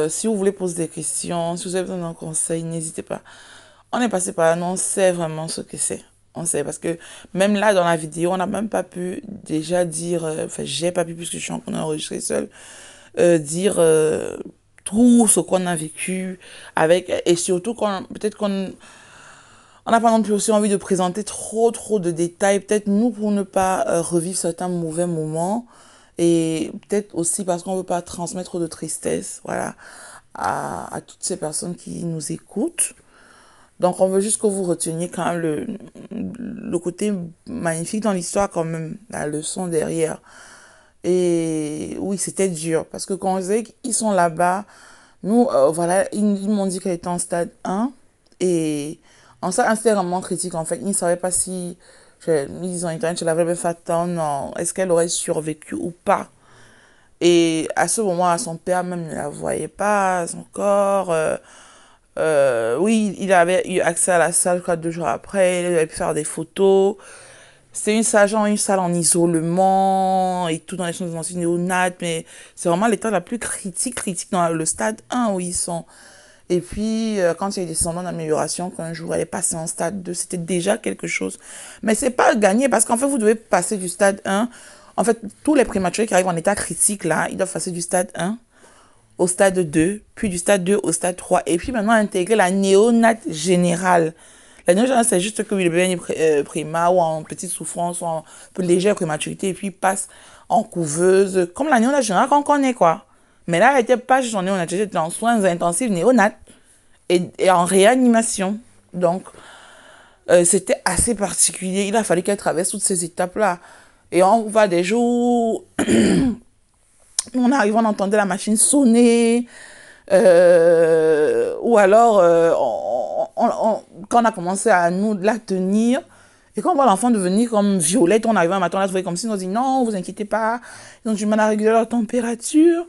Si vous voulez poser des questions, si vous avez besoin d'un conseil, n'hésitez pas. On est passé par là, nous, on sait vraiment ce que c'est. On sait, parce que même là, dans la vidéo, on n'a même pas pu déjà dire, enfin, j'ai pas pu, puisque je suis en train d'enregistrer seul, dire tout ce qu'on a vécu avec, et surtout, peut-être qu'on on n'a pas non plus aussi envie de présenter trop de détails, peut-être nous pour ne pas revivre certains mauvais moments, et peut-être aussi parce qu'on ne veut pas transmettre trop de tristesse, voilà, à toutes ces personnes qui nous écoutent. Donc on veut juste que vous reteniez quand même le côté magnifique dans l'histoire quand même, la leçon derrière. Et oui, c'était dur, parce que quand on disait qu'ils sont là-bas, nous, voilà, ils m'ont dit qu'elle était en stade 1, et en ça, c'était vraiment critique en fait. Ils ne savaient pas si, ils ont internet, je l'avais fait attendre, non, est-ce qu'elle aurait survécu ou pas. Et à ce moment, son père même ne la voyait pas, son corps. Oui, il avait eu accès à la salle 2 jours après, il avait pu faire des photos. C'est une salle en isolement et tout dans les choses anciennes néonates, mais c'est vraiment l'état la plus critique dans le stade 1 où ils sont. Et puis, quand il y a eu des semblants d'amélioration, qu'un jour elle est passée en stade 2, c'était déjà quelque chose. Mais c'est pas gagné parce qu'en fait, vous devez passer du stade 1. En fait, tous les prématurés qui arrivent en état critique, là, ils doivent passer du stade 1 au stade 2, puis du stade 2 au stade 3, et puis maintenant intégrer la néonate générale. La néonate générale, c'est juste que le bébé est primaire ou en petite souffrance ou en peu légère prématurité, et puis il passe en couveuse, comme la néonate générale qu'on connaît, quoi. Mais là, elle n'était pas juste en néonate, elle était en soins intensifs néonate et en réanimation. Donc, c'était assez particulier. Il a fallu qu'elle traverse toutes ces étapes-là. Et on va des jours on arrive, on entendait la machine sonner, ou alors, quand on a commencé à nous la tenir, et quand on voit l'enfant devenir comme violette, on arrive un matin, on la trouvait comme si on dit non, vous inquiétez pas, ils ont du mal à réguler leur température.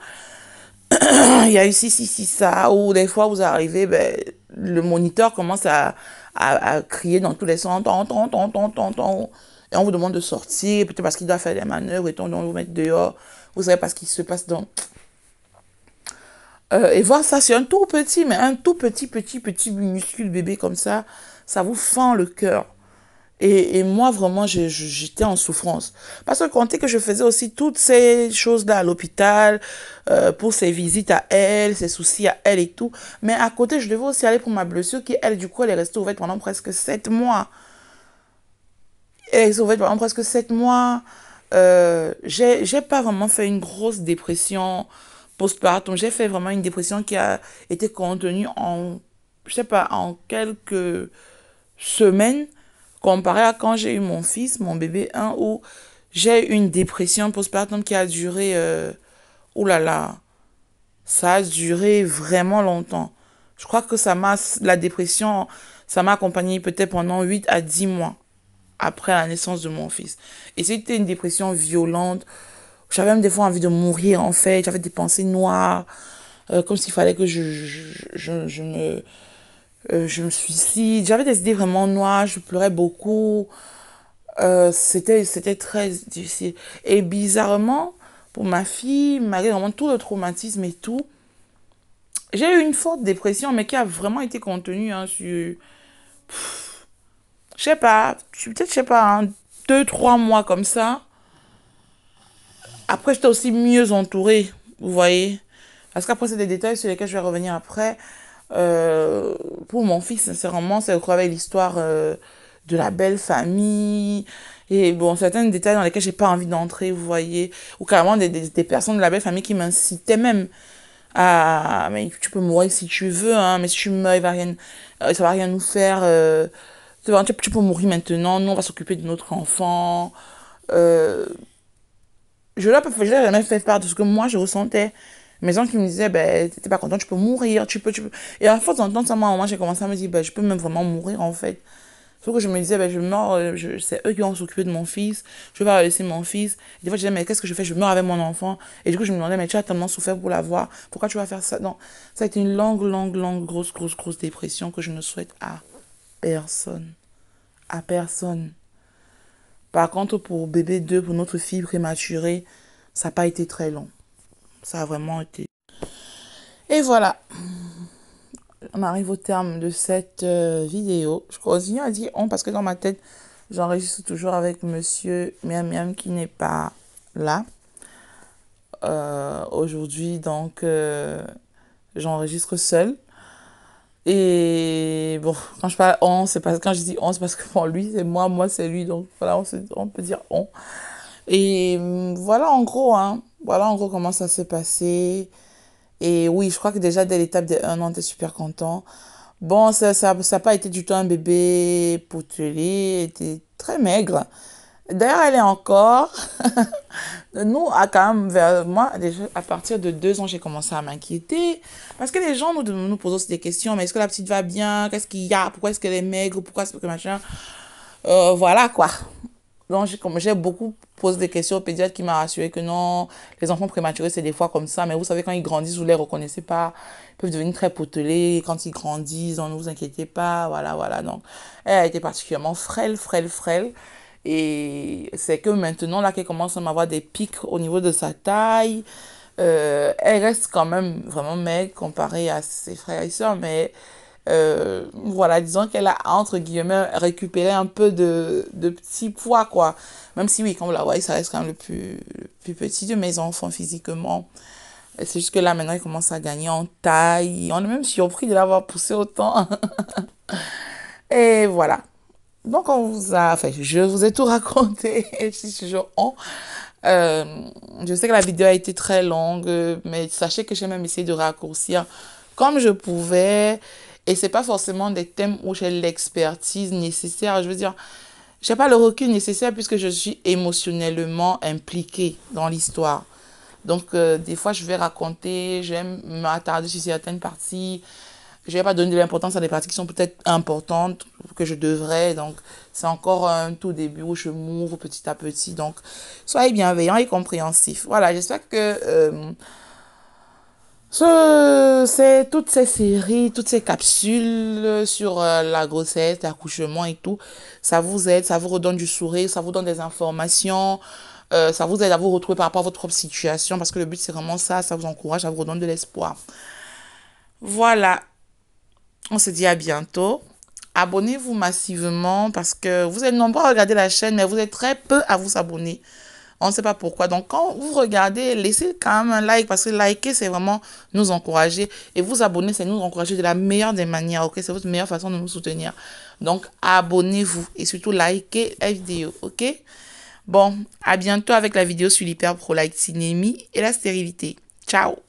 Il y a eu ça, ou des fois vous arrivez, ben, le moniteur commence à crier dans tous les sens, et on vous demande de sortir, peut-être parce qu'il doit faire des manœuvres, et on doit vous mettre dehors, vous savez pas ce qui se passe dans... et voir ça sur un tout petit, mais un tout petit minuscule bébé comme ça vous fend le cœur. Et moi, vraiment, j'étais en souffrance. Parce que comptez que je faisais aussi toutes ces choses-là à l'hôpital, pour ses visites à elle, ses soucis à elle et tout. Mais à côté, je devais aussi aller pour ma blessure qui, elle, du coup, elle est restée ouverte pendant presque 7 mois. Elle est ouverte pendant presque 7 mois. J'ai pas vraiment fait une grosse dépression postpartum. J'ai fait vraiment une dépression qui a été contenue en, je sais pas, en quelques semaines, comparé à quand j'ai eu mon fils, mon bébé 1, où j'ai eu une dépression postpartum qui a duré, oh là là, ça a duré vraiment longtemps. Je crois que la dépression, ça m'a accompagnée peut-être pendant 8 à 10 mois après la naissance de mon fils. Et c'était une dépression violente. J'avais même des fois envie de mourir, en fait. J'avais des pensées noires, comme s'il fallait que je me Je me suicide. J'avais des idées vraiment noires, je pleurais beaucoup. C'était très difficile. Et bizarrement, pour ma fille, malgré vraiment tout le traumatisme et tout, j'ai eu une forte dépression, mais qui a vraiment été contenue hein, sur, je sais pas, peut-être, je sais pas, hein, 2, 3 mois comme ça. Après, j'étais aussi mieux entourée, vous voyez. Parce qu'après, c'est des détails sur lesquels je vais revenir après. Euh, pour mon fils, sincèrement, c'est avec l'histoire de la belle famille. Et bon, certains détails dans lesquels j'ai pas envie d'entrer, vous voyez. Ou carrément des personnes de la belle famille qui m'incitaient même à... Mais tu peux mourir si tu veux, hein, mais si tu meurs, ça va rien nous faire. Tu peux mourir maintenant, nous on va s'occuper de notre enfant. Euh, je leur ai jamais fait part de ce que moi je ressentais. Mes gens qui me disaient, ben, t'es pas content, tu peux mourir, tu peux. Et à force d'entendre ça, moi, j'ai commencé à me dire, ben, je peux même vraiment mourir, en fait. Sauf que je me disais, ben, je meurs, c'est eux qui vont s'occuper de mon fils, je vais pas laisser mon fils. Et des fois, je disais, mais qu'est-ce que je fais? Je meurs avec mon enfant. Et du coup, je me demandais, mais tu as tellement souffert pour l'avoir, pourquoi tu vas faire ça? Non, ça a été une longue, grosse dépression que je ne souhaite à personne. À personne. Par contre, pour bébé 2 pour notre fille prématurée, ça n'a pas été très long. Ça a vraiment été. Et voilà, on arrive au terme de cette vidéo. Je continue à dire on parce que dans ma tête, j'enregistre toujours avec monsieur Miam Miam qui n'est pas là aujourd'hui. Donc, j'enregistre seule. Et bon, quand je parle on, c'est parce que quand je dis on, c'est parce que pour lui, c'est moi c'est lui. Donc voilà, on peut dire on. Et voilà en gros, hein. Voilà en gros comment ça s'est passé. Et oui, je crois que déjà dès l'étape des 1 an, t'es super content. Bon, ça a pas été du tout un bébé potelé, elle était très maigre. D'ailleurs, elle est encore. Nous, à quand même, moi, déjà, à partir de 2 ans, j'ai commencé à m'inquiéter. Parce que les gens nous posent aussi des questions. Mais est-ce que la petite va bien? Qu'est-ce qu'il y a? Pourquoi est-ce qu'elle est maigre? Pourquoi est-ce que machin? Voilà, quoi. Donc, j'ai beaucoup posé des questions au pédiatre qui m'a rassuré que non, les enfants prématurés, c'est des fois comme ça. Mais vous savez, quand ils grandissent, vous ne les reconnaissez pas. Ils peuvent devenir très potelés. Quand ils grandissent, donc ne vous inquiétez pas. Voilà. Donc, elle a été particulièrement frêle. Et c'est que maintenant, là, qu'elle commence à m'avoir des pics au niveau de sa taille. Elle reste quand même vraiment maigre comparée à ses frères et sœurs, mais voilà, disons qu'elle a, entre guillemets, récupéré un peu de petit poids, quoi. Même si, oui, comme vous la voyez, ça reste quand même le plus petit de mes enfants physiquement. C'est juste que là, maintenant, il commence à gagner en taille. On est même surpris de l'avoir poussé autant. Et voilà. Donc, enfin, je vous ai tout raconté. Et je suis toujours on. Euh, je sais que la vidéo a été très longue, mais sachez que j'ai même essayé de raccourcir comme je pouvais. Et c'est pas forcément des thèmes où j'ai l'expertise nécessaire. Je veux dire, j'ai pas le recul nécessaire puisque je suis émotionnellement impliquée dans l'histoire. Donc, des fois, je vais raconter, j'aime m'attarder sur certaines parties. Je vais pas donner de l'importance à des parties qui sont peut-être importantes, que je devrais. Donc, c'est encore un tout début où je m'ouvre petit à petit. Donc, soyez bienveillants et compréhensifs. Voilà, j'espère que c'est toutes ces séries, toutes ces capsules sur la grossesse, l'accouchement et tout, ça vous aide, ça vous redonne du sourire, ça vous donne des informations, ça vous aide à vous retrouver par rapport à votre propre situation, parce que le but c'est vraiment ça, ça vous encourage, ça vous redonne de l'espoir. Voilà, on se dit à bientôt. Abonnez-vous massivement parce que vous êtes nombreux à regarder la chaîne, mais vous êtes très peu à vous abonner. On ne sait pas pourquoi. Donc, quand vous regardez, laissez quand même un like parce que liker, c'est vraiment nous encourager. Et vous abonner, c'est nous encourager de la meilleure des manières. Ok, c'est votre meilleure façon de nous soutenir. Donc, abonnez-vous et surtout likez la vidéo. Ok? Bon, à bientôt avec la vidéo sur l'hyperprolactinémie et la stérilité. Ciao!